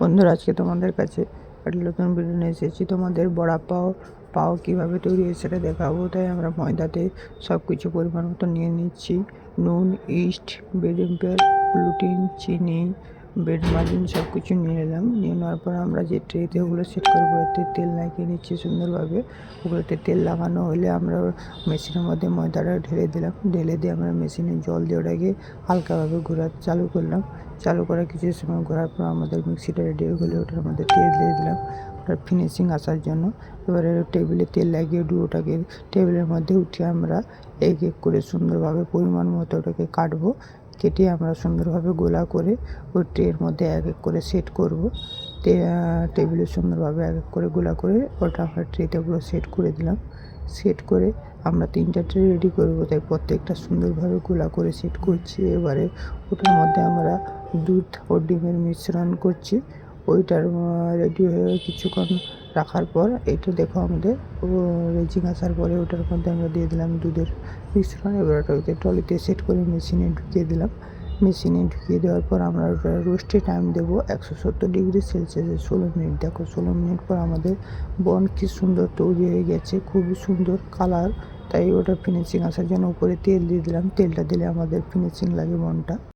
বন্ধুরা, আজকে তোমাদের কাছে একটা নতুন ভিডিও নিয়ে এসেছি। তোমাদের বড়া পাও কীভাবে তৈরি হয় সেটা দেখাবো। তাই আমরা ময়দাতে সব কিছু পরিমাণ মতো নিয়ে নিচ্ছি। নুন, ইস্ট, বেকিং পেপার, গ্লুটেন, চিনি, ব্রেড মার্জিন সব কিছু নিয়ে নিলাম। নিয়ে নেওয়ার পর আমরা যে ট্রেতে ওগুলো সেট করবো, এতে তেল লাগিয়ে নিচ্ছি সুন্দরভাবে। ওগুলোতে তেল লাগানো হলে আমরা মেশিনের মধ্যে ময়দাটা ঢেলে দিলাম। ঢেলে দিয়ে আমরা মেশিনে জল দিয়ে ওটাকে হালকাভাবে ঘোরা চালু করলাম। চালু করা কিছু সময় ঘোরার পর আমাদের মিক্সিটা রেডি হয়ে গেলে ওটার মধ্যে তেল দিয়ে দিলাম ওটার ফিনিশিং আসার জন্য। এবারে টেবিলে তেল লাগিয়ে ওটাকে টেবিলের মধ্যে উঠিয়ে আমরা এক এক করে সুন্দরভাবে পরিমাণ মতো ওটাকে কাটবো। কেটে আমরা সুন্দরভাবে গোলা করে ওই ট্রের মধ্যে এক এক করে সেট করবো। টেবিলে সুন্দরভাবে এক এক করে গোলা করে ওটা আমরা ট্রেতে পুরো সেট করে দিলাম। সেট করে আমরা 3টা ট্রে রেডি করবো, তাই প্রত্যেকটা সুন্দরভাবে গোলা করে সেট করছি। এবারে ওটার মধ্যে আমরা দুধ ও ডিমের মিশ্রণ করছি। ওইটার রেডি হয়ে কিছুক্ষণ রাখার পর এইটা দেখো আমাদের রেজিং আসার পরে ওটার মধ্যে আমরা দিয়ে দিলাম দুধের মিশ্রণ। এবার ওটা ট্রলিতে সেট করে মেশিনে ঢুকিয়ে দিলাম। মেশিনে ঢুকিয়ে দেওয়ার পর আমরা ওটা রোস্টে টাইম দেবো 170 ডিগ্রি সেলসিয়াসে 16 মিনিট। দেখো 16 মিনিট পর আমাদের বন কি সুন্দর তৈরি হয়ে গেছে, খুবই সুন্দর কালার। তাই ওটা ফিনিশিং আসার জন্য উপরে তেল দিয়ে দিলাম। তেলটা দিলে আমাদের ফিনিশিং লাগে বনটা।